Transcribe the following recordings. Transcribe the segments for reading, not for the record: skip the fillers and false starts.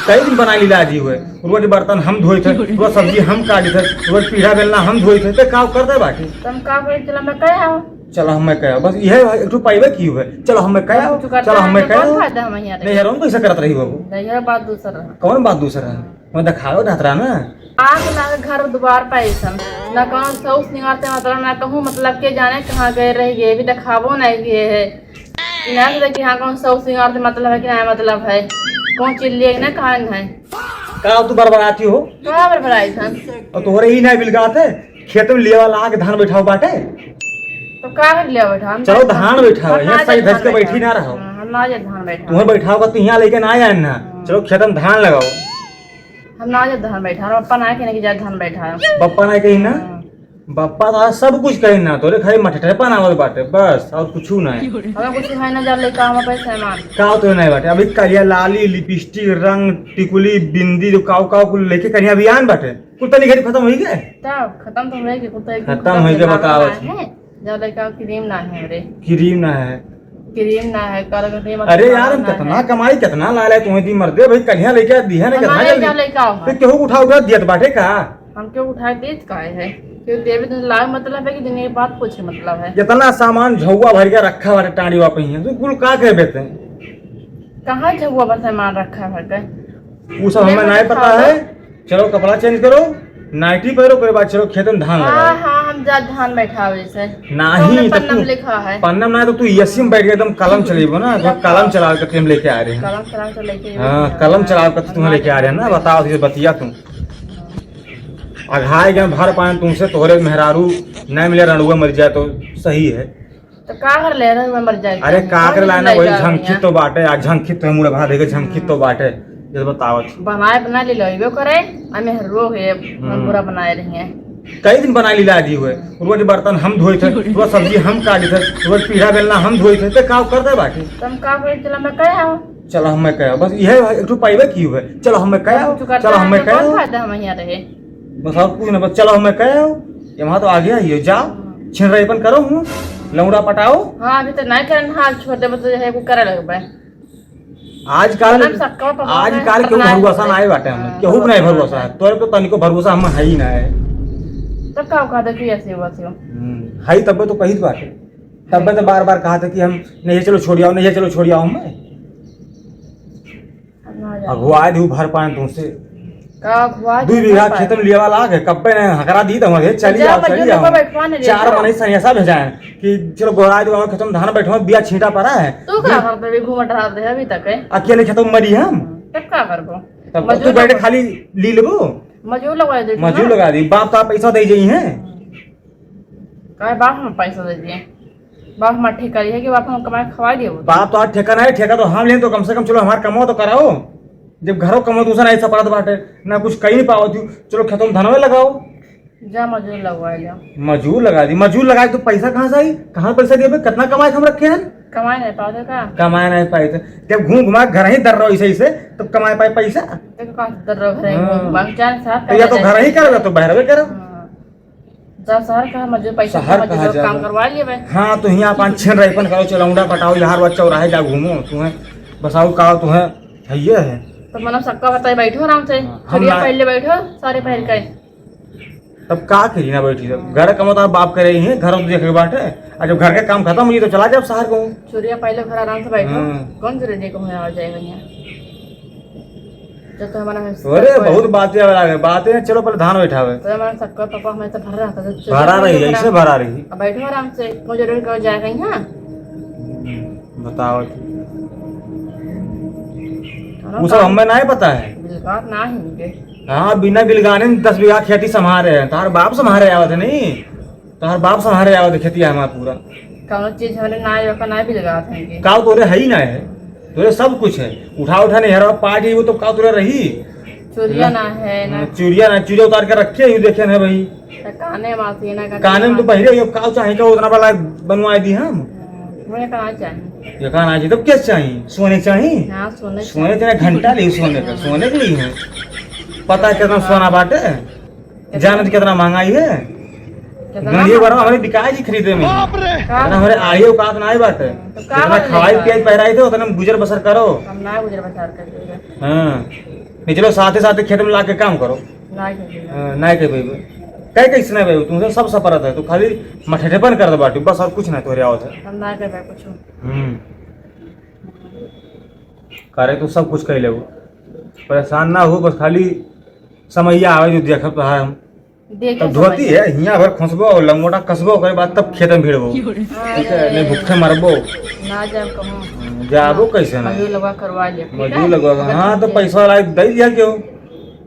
कई दिन बना लीला जी हुए रोज बर्तन हम धोए थे, रोज सब्जी हम काटे थे, रोज पीढ़ा बेलना हम धोए थे, तो का कर दे बाकी तुम का कोई चला मैं कह आओ चलो हम कह बस यह एक पाइबे की हुए चलो हम कह चलो हम कह फायदा हम यहाँ नहीं यार हम कैसे करत रही बाबू नहीं बात दूसरा कौन बात दूसरा है मैं दिखाओ धातरा ना आग ना घर दोबार पैसा ना कौन सौस निकालते मतलब ना कहूँ मतलब के जाने कहाँ गए रह गए भी दिखावो नहीं गए है ना कि हाँ कौन सौस निकालते मतलब है कि ना मतलब है कौन चीज लिए ना कहाँ है का तू बरबराती हो कहाँ पर भराई था और तोहरे ही नहीं बिलगाते खेत में ले वाला आके धान बैठाओ बाटे तो का कर लिया बैठा चलो धान बैठाओ यहाँ सही धस के बैठी ना रहो हम ना जा धान बैठा तुम्हें बैठाओ तो यहाँ लेके ना आए ना चलो खेत में धान लगाओ हम ना जा धान बैठा पप्पा ना कहने की जा धान बैठा पप्पा ना कही ना पप्पा तो सब कुछ कही ना तोरे खाली मठेपा ना बाटे बस और कुछ ना है हमें कुछ है ना जा लेके हम पैसे मान का तो नहीं बाटे अभी करिया लाली लिपस्टिक रंग टिकुली बिंदी जो काव काव कुल लेके करिया अभियान बाटे कुल तनी घड़ी खत्म हो गए तब खत्म तो हो गए कुत्ते खत्म हो गए बताओ जा लेके क्रीम ना है रे क्रीम ना है क्रीम ना है अरे यार हम कितना कमाई कितना ला ले तुम्हें दी मर्दे भाई कलिया लेके दिया ना कितना जल्दी फिर केहू उठा उठा दियत बाटे का हम क्यों उठा देत का है क्यों देवे तो लाग मतलब है कि दिन की बात पूछे मतलब है जितना सामान झौवा भर के रखा हुआ टाड़ी वापस ही तो कुल का कह बेते कहाँ झौवा पर सामान रखा है भर वो सब हमें नहीं पता है चलो कपड़ा चेंज करो नाइटी पहनो के बाद चलो खेत में धान लगाओ हां हम जा धान बैठावे से नहीं तो पन्नम लिखा है पन्नम ना तो तू एसी में बैठ के एकदम कलम चलेबो ना जो कलम चला के तुम लेके आ रहे हैं कलम चला के लेके हां कलम चला के तुम्हें लेके आ रहे हैं ना बताओ ये बतिया तुम अघाए गए भर पाए तुमसे तोहरे मेहरारू नहीं मिले रणुआ मर जाए तो सही है तो का कर ले रहे मर जाए अरे का कर लाना वही झंखित तो बाटे आ झंखित तो मुड़े भा देके झंखित तो बाटे ये बतावत बनाए बना ले लेबे करे हमें रो है हम पूरा बनाए रही हैं कई दिन बना लीला जी हुए रोज बर्तन हम धोए थे, रोज सब्जी हम काटे थे, रोज पीढ़ा बेलना हम धोए थे, तो का कर दे बाकी तुम का कोई चला मैं कह आओ चलो हम कह बस यह एक पाइबे की हुए चलो हम कह चलो हम कह फायदा हम यहाँ रहे बस और कुछ ना बस चलो हम कह यहाँ तो आ गया ये जाओ छिनराईपन करो हूँ लौड़ा पटाओ हाँ अभी तो नहीं करन हाथ छोड़ दे मतलब है वो करे लगे भाई आजकल केहू भरोसा ना आए बाटे हम केहू नहीं भरोसा तोरे तो तनिको भरोसा हम है ही ना है तब का कहा था कि ऐसे हुआ थी हाई तब तो कही बाटे तब तो बार बार कहा था कि हम नहीं चलो छोड़ आओ नहीं चलो छोड़ आओ मैं अगुआ दू भर पाए तुमसे का अगुआ 2 बीघा खेत में लिया वाला आ गए कब्बे ने हकरा दी तो हमारे चली जाओ 4 महीने से ऐसा भेजाए कि चलो गोरा दो खेत में धान बैठो बिया छींटा पड़ा है तू का करते भी घूमट रहा है अभी तक है अकेले खेत में मरी हम तब का करबो तब तू बैठे खाली ली लेबो मजूर लगा दे मजूर लगा दी बाप तो पैसा दे जाई है का बाप हम पैसा दे दिए बाप हम ठेका है कि बाप हम कमाए खवा दिए बाप तो आज ठेका नहीं ठेका तो हम लें तो कम से कम चलो हमारा कमाओ तो कराओ जब घरों कमाओ दूसरा नहीं सपरात बाटे ना कुछ कहीं नहीं पाओ चलो खेतों में धनवे लगाओ जा मजूर लगवा लिया मजूर लगा दी मजूर लगाए तो पैसा कहाँ से आई कहाँ पैसा दिए कितना कमाए हम रखे हैं कमाए नहीं पाते का कमाए नहीं पाए थे जब घूम घुमा घर ही दर रहो ऐसे तो कमाए पाए पैसा या तो घर ही करोगे तो बहरवे करो शहर का मजूर पैसा काम करवा लिए हाँ तो यहाँ 5-6 राइपन करो चलौंडा पटाओ यहाँ बच्चा चौराहे जा घूमो तुम्हें बसाओ का तुम्हें है तो मतलब सबका बताए बैठो आराम से पहले बैठो सारे पहल के तब का करी ना बैठी तब घर कमो तो बाप करे ही घर तो देखे बाटे और जब घर के काम खत्म हुई तो चला जाओ शहर को चुरिया पहले घर आराम से बैठो कौन से रेडी को आ जाएगा यहाँ जब तो हमारा अरे बहुत बातें चलो पहले धान बैठावे तो हमारा सबका पापा हमें तो भर रहा था भरा रही ऐसे भरा रही अब बैठो आराम से कोई जरूर कर जाएगा यहाँ बताओ वो सब हमें नहीं पता है बिलगात ना है हाँ बिना बिलगाने 10 बीघा खेती संभाले हैं तार बाप संभाले आवत नहीं तार बाप संभाले आवत खेती है हमारा पूरा कौन चीज हमारे ना है ना बिलगात है का तोरे है ही ना है तोरे सब कुछ है उठा नहीं हरा पार्टी वो तो का तोरे रही चूड़िया ना है ना चूड़िया उतार के रखे देखे ना भाई काने में तो पहले का चाहिए का उतना वाला बनवा दी हम ये कहना चाहिए तब क्या चाहिए सोने चाहिए सोने तेरा घंटा ली सोने का सोने के लिए है पता है कितना सोना बाटे जाने कितना महंगाई है गंदी बार हमारे बिकाई जी खरीदे में हमारे आई औकात ना बाटे जितना खवाई पियाज पहराई थे उतना गुजर बसर करो हम ना गुजर बसर कर हाँ नहीं चलो साथे साथे खेत में ला के काम करो ना के नहीं के भाई कह कैसे नहीं भाई तुमसे सब सफरत है तू खाली मठेपन कर दे बाटी बस और कुछ नहीं तोरे आवत है हम ना के कुछ करे तो सब कुछ कर ले परेशान ना हो बस खाली समैया आवे जो देखब तो हम देखे तब धोती है हियां भर खसबो और लंगोटा कसबो करे बाद तब खेत में भिड़बो ठीक है नहीं भूखे मरबो ना जाब कहूं जाबो कैसे ना मजदूर लगा करवा ले मजदूर लगवा हाँ तो पैसा वाला दे दिया क्यों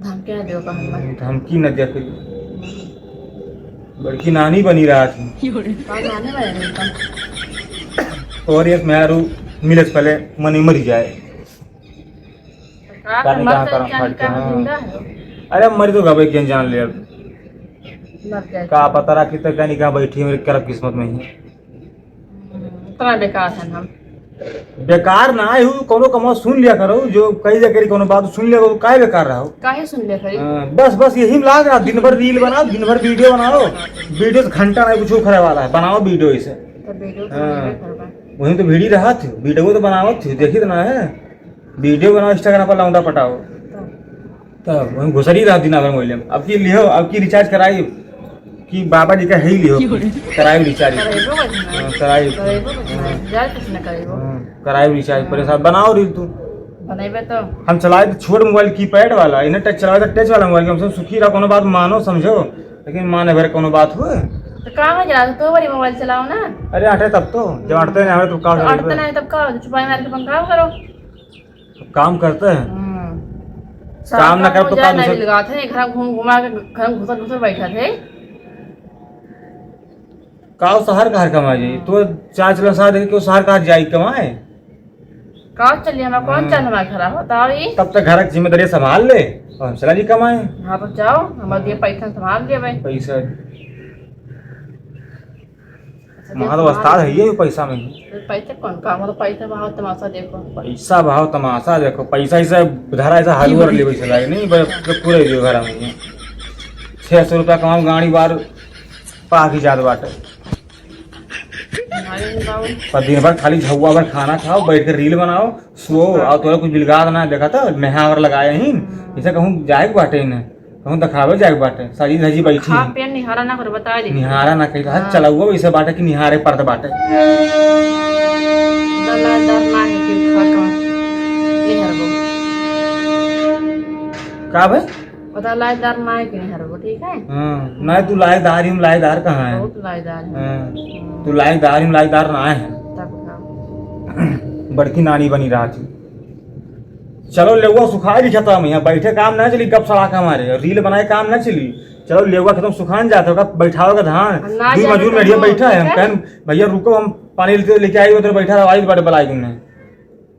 धमकी ना दियो कहूं धमकी न दिया फिर बड़की नानी बनी रहा थी कौन आने वाले हैं तुम और एक मेहरू मिले से पहले मनी मरी जाए का मत जान का जिंदा है अरे मरी तो गबे क्या जान ले अब मर जाए का पता रहा कितने कहीं कहाँ बैठी है मेरी करब किस्मत में ही इतना बेकार है हम बेकार ना आए हूँ कोनो कमो सुन लिया करो जो कई जगह कोनो बात सुन लिया करो काहे बेकार रहा हो काहे सुन ले खरी बस बस यही में लाग रहा दिन भर रील बनाओ दिन भर वीडियो बनाओ वीडियो से घंटा नहीं कुछ खड़े वाला है बनाओ वीडियो इसे तो वीडियो करवा वही तो वीडियो रहा थी वीडियो तो बनाओ थी देखी तो ना है वीडियो बनाओ इंस्टाग्राम पर लौंडा पटाओ तब वही घुसरी रहा दिन भर मोबाइल में अब की लियो अब की रिचार्ज कराई कि बाबा जी का है ही लियो कराई रिचार्ज कराई कराई रिचार्ज परेशान बनाओ रील तू बनेबे तो हम चलाए तो छोड़ मोबाइल कीपैड वाला इन्हें टच चलाए तो टच वाला मोबाइल हम सब सुखी रहा कोनो बात मानो समझो लेकिन माने भर कोनो बात हुए तो कहाँ जला तो बड़ी मोबाइल चलाओ ना अरे हटे तब तो जब हटते नहीं हमें तो तो अटते नहीं तब का छुपाई मार के पंखा करो काम करते हैं काम ना कर तो काम नहीं लगाते हैं घर घूम घुमा के घर घुसर घुसर बैठा थे काव शहर कहाँ कमाए जाए तो चार चला साथ देखे क्यों शहर कहाँ जाए कमाए कहाँ चलिए हमारा कौन चल हमारा खराब होता है तब तक घर की जिम्मेदारी संभाल ले और हम चला जी कमाए हाँ तो जाओ हमारे दिए पैसा संभाल लिया भाई पैसा वहाँ तो उस्ताद है ये पैसा में पैसे कौन काम तो पैसा भाव तमाशा देखो पैसा भाव तमाशा देखो पैसा ऐसा धरा ऐसा हालू और ले पैसा लागे नहीं पूरे दियो घर में 600 रुपया कमाओ गाड़ी बार पाकी जात बाटे पर दिन भर खाली झुआ भर खाना खाओ बैठ कर रील बनाओ सो और तोरा कुछ बिलगाद ना देखा था मेहावर लगाए ही इसे कहूँ जाए बाटे इन्हें कहूँ दिखावे जाए बाटे साजी धजी बैठी खा पे निहारा ना कर बता दे निहारा ना कहीं हाथ चला हुआ वैसे बाटे कि निहारे पड़ते बाटे का भाई पता लायदार ना है कि निहार वो ठीक है नहीं तू लायदार ही लायदार कहाँ है बहुत लायदार है तू लायदार ही लायदार ना है तब बड़की नानी बनी रहा थी चलो लेवा सुखाए भी खत्म यहाँ बैठे काम ना चली गप सड़ा का हमारे रील बनाए काम ना चली चलो लेवा खत्म सुखान जाता होगा बैठाओगा धान दो मजदूर में बैठा है हम कहन भैया रुको हम पानी लेके आई उधर बैठा रहा बड़े बलाई तुमने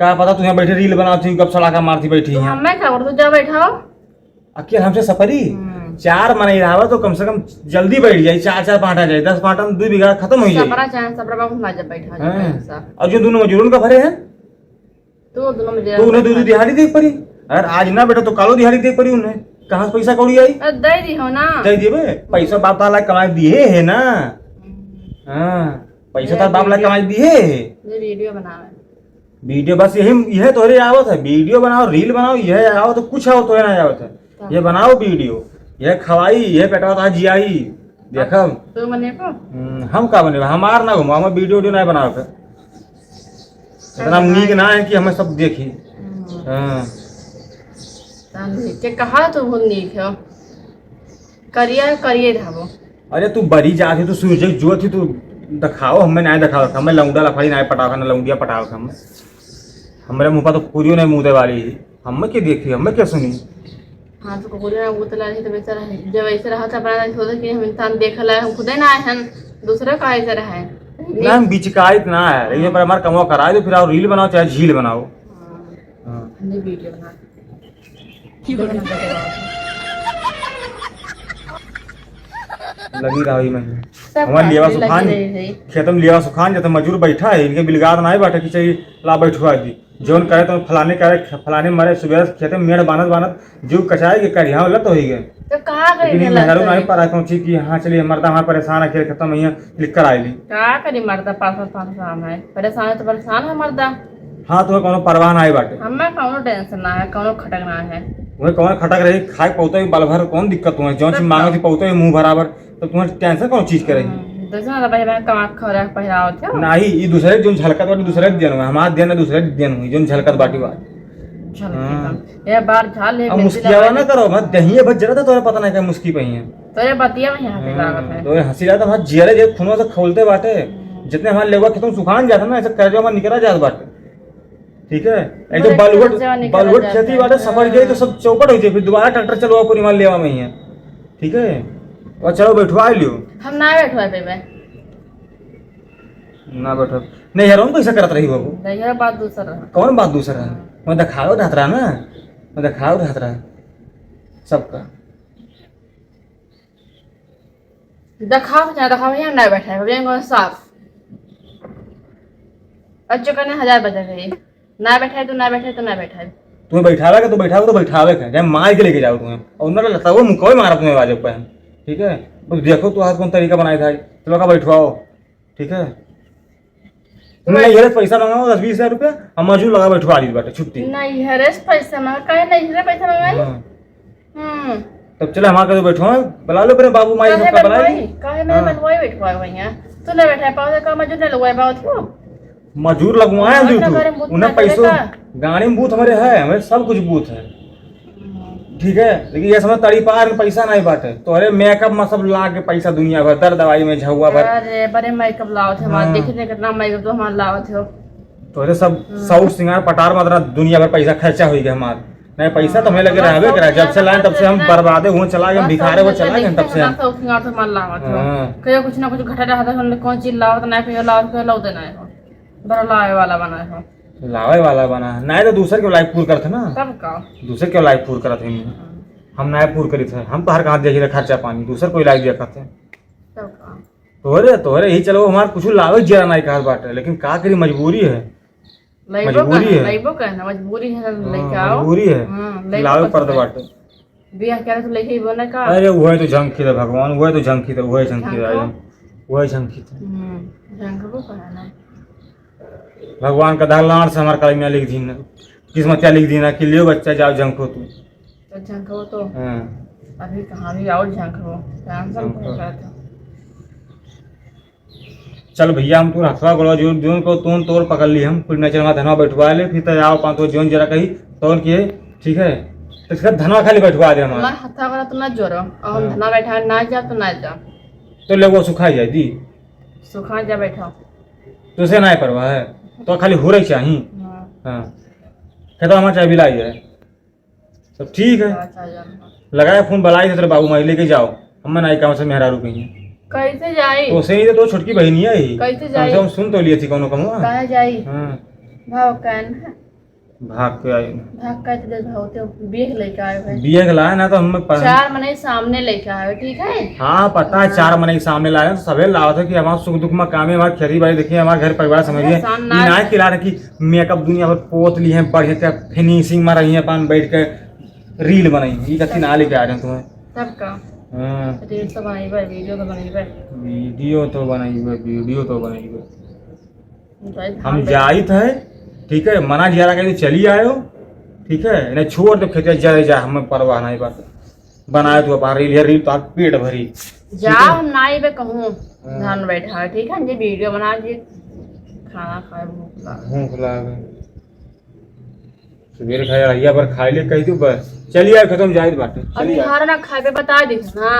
क्या पता तुझे बैठे रील बनाती गप सड़ा का मारती बैठी है मैं क्या करूँ जा बैठाओ अकेले हमसे सफरी 4 महीने रहा तो कम से कम जल्दी बैठ जाए 4-4 पाटा जाए 10 पाटा में 2 बीघा खत्म हो जाए और जो दोनों मजदूरों का भरे हैं तो दोनों में तो उन्हें दूध दिहाड़ी देख पड़ी अगर आज ना बेटा तो कालो दिहाड़ी देख पड़ी उन्हें कहाँ से पैसा कौड़ी आई दे दी हो ना दे दिए पैसा बाप ताला कमाई दिए है ना हाँ पैसा तार बाप ला कमाई दिए है वीडियो बनावे वीडियो बस यही तोहरे आवत है वीडियो बनाओ रील बनाओ यह आओ तो कुछ आओ तो ना आवत है ये बनाओ वीडियो यह खवाई यह पेटवा था जियाई देखो तो बने को हम का बने हमार ना घुमा हम वीडियो नहीं बनाओ के इतना नीक ना है कि हमें सब देखी हाँ के कहा तो बहुत नीक है करिए रहबो अरे तू बड़ी जाती तू सूरज जो थी तू दिखाओ हमें नहीं दिखाओ हमें लौंडा लफड़ी नहीं पटाओ ना लौंडिया पटाओ हमें हमारे मुँह पर तो पूरी नहीं मुँह दे वाली हमें क्या देखी हमें क्या सुनी हाँ तो कोई वो तो नहीं तो बेचारा है जब ऐसे रहा था बना सोचा कि हम इंसान देख ला हम खुदे ना आए हैं दूसरे का ऐसे रहा है ना हम बीच का इतना है लेकिन पर हमारा कमवा कराए तो फिर आप रील बनाओ चाहे झील बनाओ हमने वीडियो बना लगी रही मैं हमारे लेवा सुखान खेत में लेवा सुखान जब मजदूर बैठा है इनके बिलगाद ना बैठा कि चाहिए ला बैठवा दी जोन करे तो फलाने करे फलाने मरे सुबह खेत में मेड़ बानत जो कचाए के कर यहाँ लत हो गए तो कहाँ लेकिन मेहरू नहीं पा रहा पहुंची कि हाँ चलिए मरदा हमारे परेशान है खेल खत्म यहाँ लिख कर आई ली क्या करी मरदा परेशान है परेशान है तो परेशान है मरदा हाँ तुम्हें कोनो परवाह ना आई बाटे हमें कोनो टेंशन ना है कोनो खटक ना है तुम्हें कौन खटक रही खाए पौते बाल भर कौन दिक्कत तुम्हें जो चीज मांगे थी पौते मुंह बराबर तो तुम्हें टेंशन कौन चीज करेगी दसना तो भाई मैं कमा खरा पहिराव थे नहीं ये दूसरे जो झलकत बाटी दूसरे दिन हुआ हमारा दिन दूसरे दिन हुई जो झलकत बाटी बात ये बार झाल ले मुस्कियावा ना करो मत दहिए बच जरा था तोरे पता नहीं क्या मुस्की पई है तो ये बतिया में यहाँ पे लागत है तो ये हंसी जाता हमारा जियरे जे खूनवा से खोलते बाटे जितने हमारे लेवा खेतों सुखान जाता ना ऐसे कर्जा में निकला जात बाटे ठीक है एक तो बलवट खेती बाटे सफर गई तो सब चौपट हो जाए फिर दोबारा ट्रैक्टर चलवा पूरी माल लेवा में ही है ठीक है और चलो बैठवा लियो हम ना बैठवा पे ना बैठो नहीं यार कैसा करत रही बाबू नहीं बात दूसरा कौन बात दूसरा है मैं दिखाओ रहत रहा ना मैं दिखाओ रहत रहा सबका दिखाओ यहाँ ना बैठा है कौन साफ अच्छे करने 1000 बजे गई ना बैठा है तो ना बैठा है तो ना बैठा है तुम्हें बैठावे का तो बैठावे का जब मार के लेके जाओ तुम्हें और उन्होंने लगता वो मुकोई मारा तुम्हें आवाज पे ठीक है तो देखो तो आज कौन तरीका बनाया था चलो का बैठवाओ ठीक है नहीं है पैसा मंगाओ 10-20 रुपया हम मजूर लगा बैठवा ली बाटे छुट्टी नहीं है रे पैसा मंगा काहे नहीं है पैसा मंगाई तब चले हमारे तो बैठवा बुला लो फिर बाबू माई सबका बुलाई काहे मैं बनवाई बैठवा भैया तू ना बैठा पाओ का मजूर नहीं लगवाए पाओ थो मजूर लगवाए उन्हें पैसों गाड़ी में बूथ हमारे है हमें सब कुछ बूथ है ठीक है लेकिन ये समझ तड़ी पार पैसा नहीं बाटे तो अरे मेकअप में सब ला के पैसा दुनिया भर दर दवाई में झुआ भर अरे बड़े मेकअप लाओ थे हमारे देखने कितना मेकअप तो हमारे लाओ थे तो अरे सब साउथ सिंगार पटार मात्रा दुनिया भर पैसा खर्चा हो गया हमारे नहीं पैसा तो हमें लगे रहबे करा जब से लाए तब से हम बर्बादे हुए चला गए भिखारे वो चला गए तब से हम साउथ सिंगार तो हमारे लाओ थे कहीं कुछ ना कुछ घटा रहा था कौन चीज लाओ तो नहीं कहीं लाओ देना है बड़ा लावे वाला बना है लावे वाला बना है नहीं तो दूसरे के लाइफ पूर करते ना तब का दूसरे के लाइफ पूर करते हम नया पूर करी थे हम तो हर कहाँ देखी थे खर्चा पानी दूसरे कोई लाइफ दिया करते तोहरे यही चलो हमारे कुछ लावे जरा नहीं कहा बाटे लेकिन का करी मजबूरी है मजबूरी है लावे पड़ते बाटे बियाह करे तो लेके बने का अरे वो तो झंकी थे भगवान वो तो झंकी थे वो झंकी थे वो झंकी थे झंकबो कहना भगवान का दालान से हमारे कलमिया लिख दी ना किस्मत क्या लिख दी ना कि लियो बच्चा जाओ झंको तू तो झंकबो तो अभी कहाँ भी और झंकबो चल भैया हम तू हथवा गोड़वा जोन को तोन तोड़ पकड़ ली हम फिर नचरवा धनवा बैठवा ले फिर तो आओ पांच जोन जरा कही तोड़ किए ठीक है तो इसका धनवा खाली बैठवा दे हमारा हथवा गोड़ा तो ना जोरो और हम धनवा बैठा ना जा तो ना जा तो ले वो सुखा जाए दी सुखा जा बैठा तो उसे ना परवाह है तो खाली हो रही चाहिए हाँ कहता हमारा चाय बिलाई है सब ठीक है लगाया फोन बुलाई तेरे बाबू माई लेके जाओ हम नहीं काम से मेहरा रुकी हैं कैसे जाई तो से ही तो छोटकी बहनी है ही कैसे जाई हम सुन तो लिए थी कोनो कहूं कहां जाई हां भाव कान भाग के आई भाग का तो भावते बेग लेके आए भाई बेग लाए ना तो हम 4 महीने सामने लेके आए ठीक है हां पता है 4 महीने सामने लाए तो सबे लाओ थे कि हमारा सुख दुख में काम है हमारी खेती बाड़ी देखिए हमारे घर परिवार समझिए ना खिला रहे कि मेकअप दुनिया भर पोत ली है बढ़िया का फिनिशिंग में रही है अपन बैठ के रील बनाई ये कथी ना लेके आ रहे हैं तुम्हें सब का रील तो बनाई भाई वीडियो तो बनाई भाई हम जाई थे ठीक है मना जियारा के चली आयो ठीक है इन्हें छोड़ दो खेते जाए जा हमें परवाह नहीं बात बनाए तो अपन रील तो पेट भरी जाओ नाई पे कहूँ धान बैठा ठीक है ये वीडियो बना जी खाना खाए भूख लगा सवेरे खाया रहिया पर खाई ले कही तू बस चलिए खत्म जाए बाटे अभी हारा ना खाए पे बता दी ना